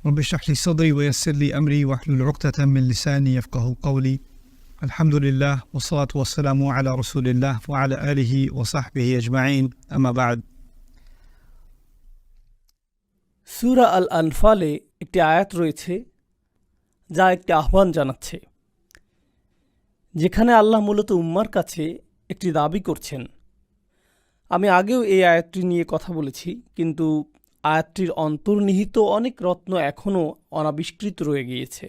رب اشرح لي صدري ويسر لي أمري واحلل عقدة من لساني يفقهوا قولي الحمد لله والصلاة والسلام على رسول الله وعلى آله وصحبه أجمعين أما بعد সূরা আল আনফালে একটি আয়াত রয়েছে যা একটি আহ্বান জানাচ্ছে, যেখানে আল্লাহ মূলত উম্মার কাছে একটি দাবি করছেন। আমি আগেও এই আয়াতটি নিয়ে কথা বলেছি, কিন্তু আয়াতটির অন্তর্নিহিত অনেক রত্ন এখনও অনাবিষ্কৃত রয়ে গিয়েছে।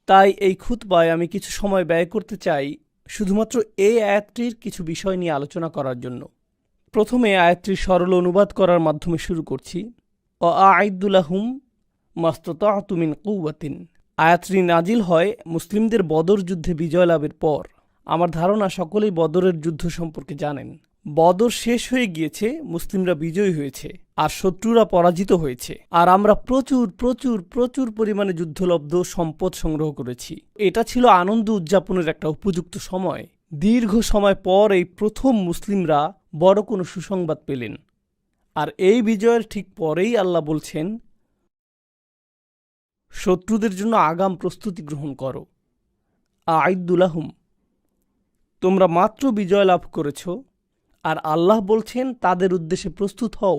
তাই এই খুতবায় আমি কিছু সময় ব্যয় করতে চাই শুধুমাত্র এই আয়াতটির কিছু বিষয় নিয়ে আলোচনা করার জন্য। প্রথমে আয়াতটির সরল অনুবাদ করার মাধ্যমে শুরু করছি। আ'ইদ্দু লাহুম মাসতাতা'তু মিন কুওয়াতিন। আয়াতটি নাজিল হয় মুসলিমদের বদর যুদ্ধে বিজয় লাভের পর। আমার ধারণা সকলেই বদরের যুদ্ধ সম্পর্কে জানেন। বদর শেষ হয়ে গিয়েছে, মুসলিমরা বিজয়ী হয়েছে আর শত্রুরা পরাজিত হয়েছে, আর আমরা প্রচুর প্রচুর প্রচুর পরিমাণে যুদ্ধলব্ধ সম্পদ সংগ্রহ করেছি। এটা ছিল আনন্দ উদযাপনের একটা উপযুক্ত সময়। দীর্ঘ সময় পর এই প্রথম মুসলিমরা বড় কোনো সুসংবাদ পেলেন। আর এই বিজয়ের ঠিক পরেই আল্লাহ বলছেন, শত্রুদের জন্য আগাম প্রস্তুতি গ্রহণ করো। আ'ইদ্দু লাহুম, তোমরা মাত্র বিজয় লাভ করেছ, আর আল্লাহ বলছেন তাদের উদ্দেশ্যে প্রস্তুত হও।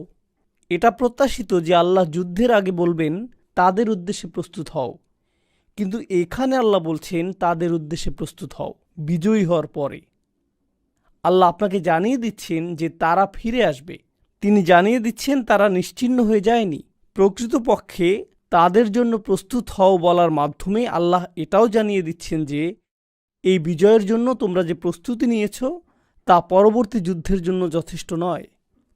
এটা প্রত্যাশিত যে আল্লাহ যুদ্ধের আগে বলবেন তাদের উদ্দেশ্যে প্রস্তুত হও, কিন্তু এখানে আল্লাহ বলছেন তাদের উদ্দেশ্যে প্রস্তুত হও বিজয়ী হওয়ার পরে। আল্লাহ আপনাকে জানিয়ে দিচ্ছেন যে তারা ফিরে আসবে। তিনি জানিয়ে দিচ্ছেন তারা নিশ্চিহ্ন হয়ে যায়নি। প্রকৃতপক্ষে তাদের জন্য প্রস্তুত হও বলার মাধ্যমে আল্লাহ এটাও জানিয়ে দিচ্ছেন যে এই বিজয়ের জন্য তোমরা যে প্রস্তুতি নিয়েছ তা পরবর্তী যুদ্ধের জন্য যথেষ্ট নয়।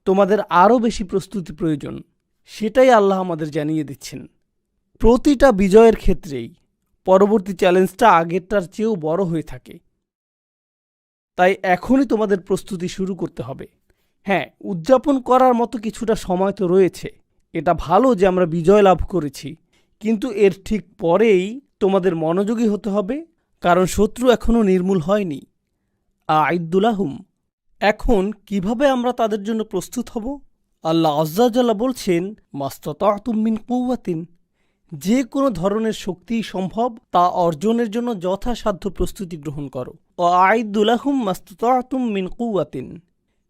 তোমাদের আরও বেশি প্রস্তুতি প্রয়োজন। সেটাই আল্লাহ আমাদের জানিয়ে দিচ্ছেন। প্রতিটা বিজয়ের ক্ষেত্রেই পরবর্তী চ্যালেঞ্জটা আগেরটার চেয়েও বড় হয়ে থাকে। তাই এখনই তোমাদের প্রস্তুতি শুরু করতে হবে। হ্যাঁ, উদযাপন করার মতো কিছুটা সময় তো রয়েছে। এটা ভালো যে আমরা বিজয় লাভ করেছি, কিন্তু এর ঠিক পরেই তোমাদের মনোযোগী হতে হবে, কারণ শত্রু এখনও নির্মূল হয়নি। আ'ইদ্দু লাহুম। এখন কিভাবে আমরা তাদের জন্য প্রস্তুত হব? আল্লাহ আযজা ওয়া জাল্লা বলছেন, মাসতাতা'তুম মিন কুওয়াতিন। যে কোনো ধরনের শক্তি সম্ভব তা অর্জনের জন্য যথাসাধ্য প্রস্তুতি গ্রহণ করো। আ'ইদ্দু লাহুম মাসতাতা'তুম মিন কুওয়াতিন।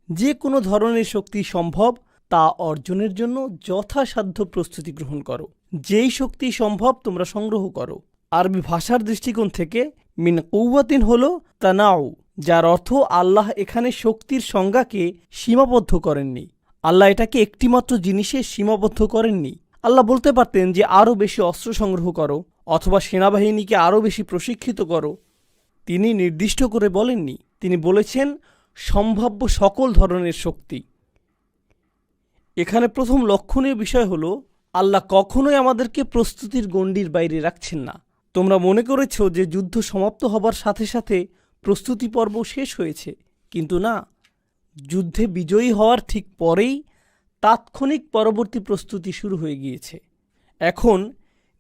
যে কোনো ধরনের শক্তি সম্ভব তা অর্জনের জন্য যথাসাধ্য প্রস্তুতি গ্রহণ করো। যেই শক্তি সম্ভব তোমরা সংগ্রহ করো। আরবি ভাষার দৃষ্টিকোণ থেকে মিন কুওয়াতিন হল তানাউ, যার অর্থ আল্লাহ এখানে শক্তির সংজ্ঞাকে সীমাবদ্ধ করেননি। আল্লাহ এটাকে একটিমাত্র জিনিসে সীমাবদ্ধ করেননি। আল্লাহ বলতে পারতেন যে আরও বেশি অস্ত্র সংগ্রহ করো অথবা সেনাবাহিনীকে আরও বেশি প্রশিক্ষিত করো। তিনি নির্দিষ্ট করে বলেননি। তিনি বলেছেন সম্ভাব্য সকল ধরনের শক্তি। এখানে প্রথম লক্ষণীয় বিষয় হলো আল্লাহ কখনোই আমাদেরকে প্রস্তুতির গণ্ডির বাইরে রাখছেন না। তোমরা মনে করেছ যে যুদ্ধ সমাপ্ত হবার সাথে সাথে প্রস্তুতি পর্ব শেষ হয়েছে, কিন্তু না। যুদ্ধে বিজয়ী হওয়ার ঠিক পরেই তাৎক্ষণিক পরবর্তী প্রস্তুতি শুরু হয়ে গিয়েছে। এখন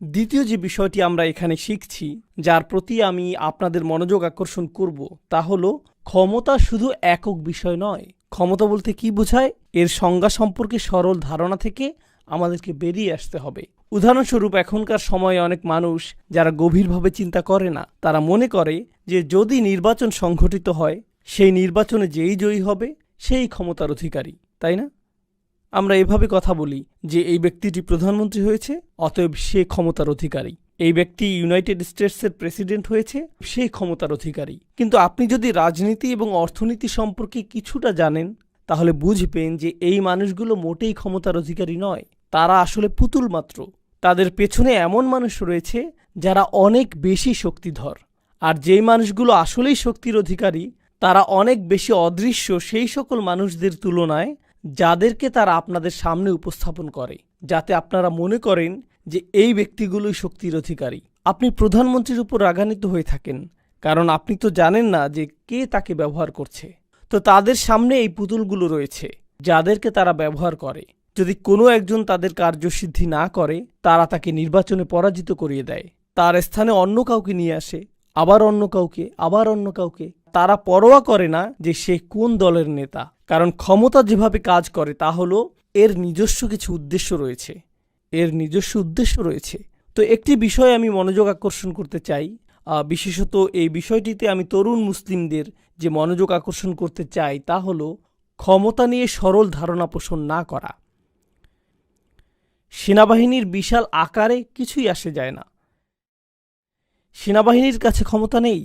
দ্বিতীয় যে বিষয়টি আমরা এখানে শিখছি, যার প্রতি আমি আপনাদের মনোযোগ আকর্ষণ করব, তা হলো ক্ষমতা শুধু একক বিষয় নয়। ক্ষমতা বলতে কি বোঝায়, এর সংজ্ঞা সম্পর্কে সরল ধারণা থেকে আমাদেরকে বেরিয়ে আসতে হবে। উদাহরণস্বরূপ, এখনকার সময়ে অনেক মানুষ যারা গভীরভাবে চিন্তা করে না, তারা মনে করে যে যদি নির্বাচন সংঘটিত হয়, সেই নির্বাচনে যেই জয়ী হবে সেই ক্ষমতার অধিকারী, তাই না? আমরা এভাবে কথা বলি যে এই ব্যক্তিটি প্রধানমন্ত্রী হয়েছে, অতএব সে ক্ষমতার অধিকারী। এই ব্যক্তি ইউনাইটেড স্টেটসের প্রেসিডেন্ট হয়েছে, সেই ক্ষমতার অধিকারী। কিন্তু আপনি যদি রাজনীতি এবং অর্থনীতি সম্পর্কে কিছুটা জানেন, তাহলে বুঝবেন যে এই মানুষগুলো মোটেই ক্ষমতার অধিকারী নয়। তারা আসলে পুতুল মাত্র। তাদের পেছনে এমন মানুষ রয়েছে যারা অনেক বেশি শক্তিধর। আর যেই মানুষগুলো আসলেই শক্তির অধিকারী, তারা অনেক বেশি অদৃশ্য সেই সকল মানুষদের তুলনায়, যাদেরকে তারা আপনাদের সামনে উপস্থাপন করে, যাতে আপনারা মনে করেন যে এই ব্যক্তিগুলোই শক্তির অধিকারী। আপনি প্রধানমন্ত্রীর উপর রাগান্বিত হয়ে থাকেন, কারণ আপনি তো জানেন না যে কে তাকে ব্যবহার করছে। তো তাদের সামনে এই পুতুলগুলো রয়েছে যাদেরকে তারা ব্যবহার করে। যদি কোনো একজন তাদের কার্যসিদ্ধি না করে, তারা তাকে নির্বাচনে পরাজিত করিয়ে দেয়। তার স্থানে অন্য কাউকে নিয়ে আসে, আবার অন্য কাউকে, আবার অন্য কাউকে। তারা পরোয়া করে না যে সে কোন দলের নেতা, কারণ ক্ষমতা যেভাবে কাজ করে তা হলো এর নিজস্ব কিছু উদ্দেশ্য রয়েছে। তো একটি বিষয়ে আমি মনোযোগ আকর্ষণ করতে চাই, বিশেষত এই বিষয়টিতে আমি তরুণ মুসলিমদের যে মনোযোগ আকর্ষণ করতে চাই তা হলো ক্ষমতা নিয়ে সরল ধারণা পোষণ না করা। সেনাবাহিনীর বিশাল আকারে কিছুই আসে যায় না। সেনাবাহিনীর কাছে ক্ষমতা নেই,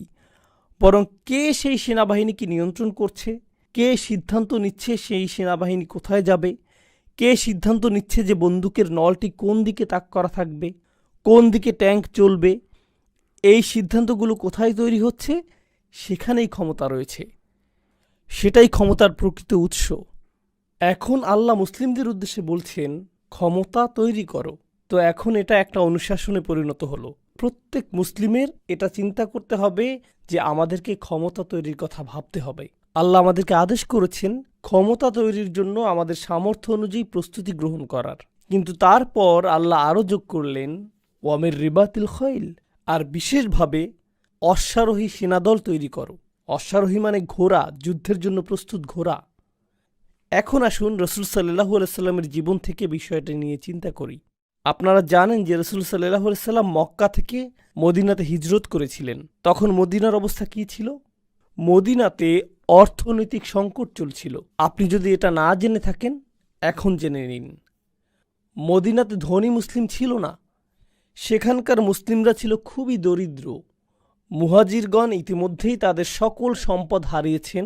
বরং কে সেই সেনাবাহিনীকে নিয়ন্ত্রণ করছে, কে সিদ্ধান্ত নিচ্ছে সেই সেনাবাহিনী কোথায় যাবে, কে সিদ্ধান্ত নিচ্ছে যে বন্দুকের নলটি কোন দিকে তাক করা থাকবে, কোন দিকে ট্যাঙ্ক চলবে, এই সিদ্ধান্তগুলো কোথায় তৈরি হচ্ছে, সেখানেই ক্ষমতা রয়েছে। সেটাই ক্ষমতার প্রকৃত উৎস। এখন আল্লাহ মুসলিমদের উদ্দেশ্যে বলছেন ক্ষমতা তৈরি করো। তো এখন এটা একটা অনুশাসনে পরিণত হলো। প্রত্যেক মুসলিমের এটা চিন্তা করতে হবে যে আমাদেরকে ক্ষমতা তৈরির কথা ভাবতে হবে। আল্লাহ আমাদেরকে আদেশ করেছেন ক্ষমতা তৈরির জন্য আমাদের সামর্থ্য অনুযায়ী প্রস্তুতি গ্রহণ করার। কিন্তু তারপর আল্লাহ আরও যোগ করলেন ওয়ামের রিবাতিল খৈল, আর বিশেষভাবে অশ্বারোহী সেনাদল তৈরি করো। অশ্বারোহী মানে ঘোড়া, যুদ্ধের জন্য প্রস্তুত ঘোড়া। এখন আসুন রসুল সাল্লাল্লাহু আলাইহি সাল্লামের জীবন থেকে বিষয়টা নিয়ে চিন্তা করি। আপনারা জানেন যে রসুল সাল্লাল্লাহু আলাইহি সাল্লাম মক্কা থেকে মদিনাতে হিজরত করেছিলেন। তখন মদিনার অবস্থা কী ছিল? মদিনাতে অর্থনৈতিক সংকট চলছিল। আপনি যদি এটা না জেনে থাকেন এখন জেনে নিন। মদিনাতে ধনী মুসলিম ছিল না, সেখানকার মুসলিমরা ছিল খুবই দরিদ্র। মুহাজিরগণ ইতিমধ্যেই তাদের সকল সম্পদ হারিয়েছেন,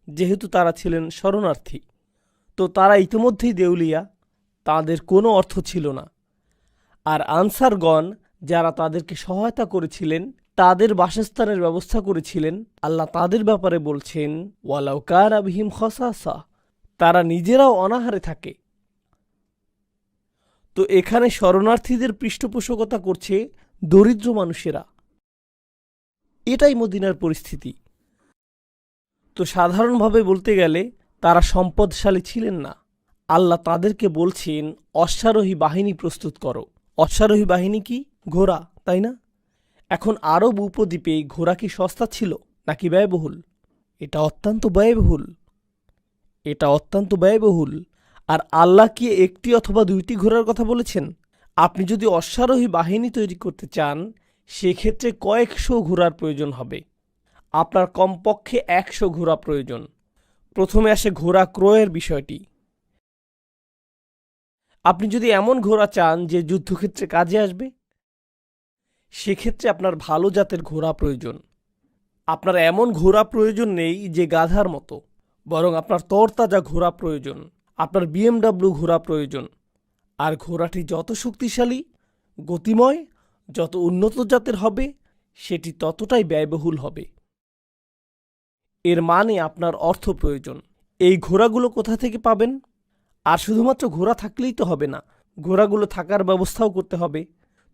যেহেতু তারা ছিলেন শরণার্থী। তো তারা ইতিমধ্যেই দেউলিয়া, তাদের কোনো অর্থ ছিল না। আর আনসারগণ যারা তাদেরকে সহায়তা করেছিলেন, তাদের বাসস্থানের ব্যবস্থা করেছিলেন, আল্লাহ তাদের ব্যাপারে বলছেন ওয়ালাউ কানা বিহিম খাসাসা, তারা নিজেরাও অনাহারে থাকে। তো এখানে শরণার্থীদের পৃষ্ঠপোষকতা করছে দরিদ্র মানুষেরা। এটাই মদিনার পরিস্থিতি। তো সাধারণভাবে বলতে গেলে তারা সম্পদশালী ছিলেন না। আল্লাহ তাদেরকে বলছেন অশ্বারোহী বাহিনী প্রস্তুত করো। অশ্বারোহী বাহিনী কি? ঘোড়া, তাই না? এখন আরব উপদ্বীপে ঘোড়া কি সস্তা ছিল নাকি ব্যয়বহুল? এটা অত্যন্ত ব্যয়বহুল। এটা অত্যন্ত ব্যয়বহুল। আর আল্লাহ কি একটি অথবা দুইটি ঘোড়ার কথা বলেছেন? আপনি যদি অশ্বারোহী বাহিনী তৈরি করতে চান সেক্ষেত্রে কয়েকশো ঘোড়ার প্রয়োজন হবে। আপনার কমপক্ষে 100 ঘোড়া প্রয়োজন। প্রথমে আসে ঘোড়া ক্রয়ের বিষয়টি। আপনি যদি এমন ঘোড়া চান যে যুদ্ধক্ষেত্রে কাজে আসবে, সেক্ষেত্রে আপনার ভালো জাতের ঘোড়া প্রয়োজন। আপনার এমন ঘোড়া প্রয়োজন নেই যে গাধার মতো, বরং আপনার তরতাজা ঘোড়া প্রয়োজন। আপনার BMW ঘোড়া প্রয়োজন। আর ঘোড়াটি যত শক্তিশালী, গতিময়, যত উন্নত জাতের হবে, সেটি ততটাই ব্যয়বহুল হবে। এর মানে আপনার অর্থ প্রয়োজন। এই ঘোড়াগুলো কোথা থেকে পাবেন? আর শুধুমাত্র ঘোড়া থাকলেই তো হবে না, ঘোড়াগুলো থাকার ব্যবস্থাও করতে হবে।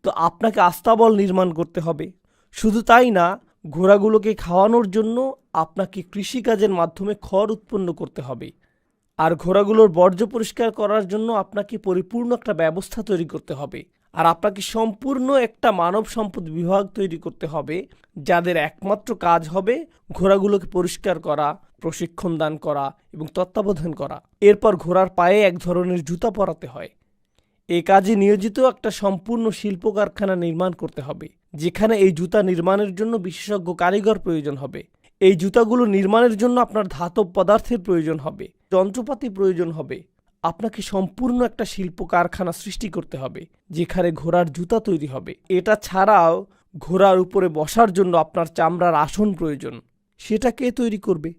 তো আপনাকে আস্তাবল নির্মাণ করতে হবে। শুধু তাই না, ঘোড়াগুলোকে খাওয়ানোর জন্য আপনাকে কৃষিকাজের মাধ্যমে খড় উৎপন্ন করতে হবে। আর ঘোড়াগুলোর বর্জ্য পরিষ্কার করার জন্য আপনাকে পরিপূর্ণ একটা ব্যবস্থা তৈরি করতে হবে। আর আপনাকে সম্পূর্ণ একটা মানব সম্পদ বিভাগ তৈরি করতে হবে, যাদের একমাত্র কাজ হবে ঘোড়াগুলোকে পরিষ্কার করা, প্রশিক্ষণ দান করা এবং তত্ত্বাবধান করা। এরপর ঘোড়ার পায়ে এক ধরনের জুতা পরাতে হয়। এই কাজে নিয়োজিত একটা সম্পূর্ণ শিল্প কারখানা নির্মাণ করতে হবে, যেখানে এই জুতা নির্মাণের জন্য বিশেষজ্ঞ কারিগর প্রয়োজন হবে। এই জুতাগুলো নির্মাণের জন্য আপনার ধাতব পদার্থের প্রয়োজন হবে, যন্ত্রপাতি প্রয়োজন হবে। আপনাকে সম্পূর্ণ একটা শিল্প কারখানা সৃষ্টি করতে হবে, যেখানে ঘোড়ার জুতা তৈরি হবে। এটা ছাড়াও ঘোড়ার উপরে বসার জন্য আপনার চামড়ার আসন প্রয়োজন। সেটা কে তৈরি করবে?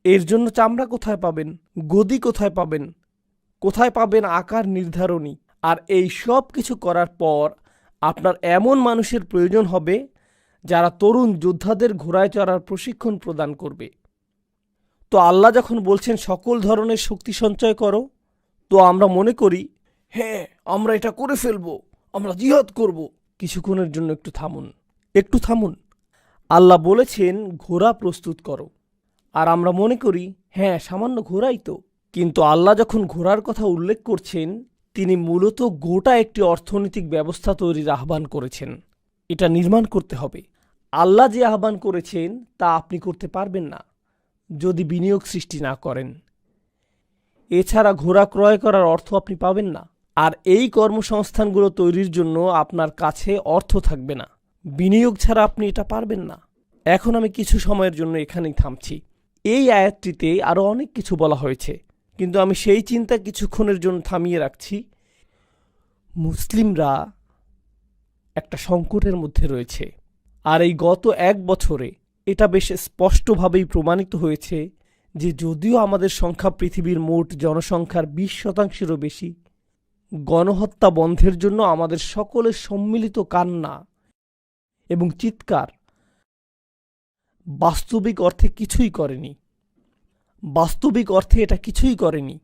এর জন্য চামড়া কোথায় পাবেন? গদি কোথায় পাবেন? কোথায় পাবেন আকার নির্ধারণী? আর এই সব কিছু করার পর আপনার এমন মানুষের প্রয়োজন হবে যারা তরুণ যোদ্ধাদের ঘোড়ায় চড়ার প্রশিক্ষণ প্রদান করবে। তো আল্লাহ যখন বলছেন সকল ধরনের শক্তি সঞ্চয় করো, তো আমরা মনে করি হ্যাঁ আমরা এটা করে ফেলবো, আমরা জিহাদ করব। কিছুক্ষণের জন্য একটু থামুন। আল্লাহ বলেছেন ঘোড়া প্রস্তুত করো, আর আমরা মনে করি হ্যাঁ সামান্য ঘোড়াই তো। কিন্তু আল্লাহ যখন ঘোড়ার কথা উল্লেখ করছেন, তিনি মূলত গোটা একটি অর্থনৈতিক ব্যবস্থা তৈরির আহ্বান করেছেন। এটা নির্মাণ করতে হবে। আল্লাহ যে আহ্বান করেছেন তা আপনি করতে পারবেন না যদি বিনিয়োগ সৃষ্টি না করেন। এছাড়া ঘোড়া ক্রয় করার অর্থ আপনি পাবেন না। আর এই কর্মসংস্থানগুলো তৈরির জন্য আপনার কাছে অর্থ থাকবে না। বিনিয়োগ ছাড়া আপনি এটা পারবেন না। এখন আমি কিছু সময়ের জন্য এখানেই থামছি। এই আয়াতটিতে আরও অনেক কিছু বলা হয়েছে, কিন্তু আমি সেই চিন্তা কিছুক্ষণের জন্য থামিয়ে রাখছি। মুসলিমরা একটা সংকটের মধ্যে রয়েছে, আর এই গত 1 বছরে এটা বেশ স্পষ্টভাবেই প্রমাণিত হয়েছে যে যদিও আমাদের সংখ্যা পৃথিবীর মোট জনসংখ্যার 20%-এরও বেশি, গণহত্যা বন্ধের জন্য আমাদের সকলের সম্মিলিত কান্না এবং চিৎকার বাস্তবিক অর্থে কিছুই করেনি। বাস্তবিক অর্থে এটা কিছুই করেনি।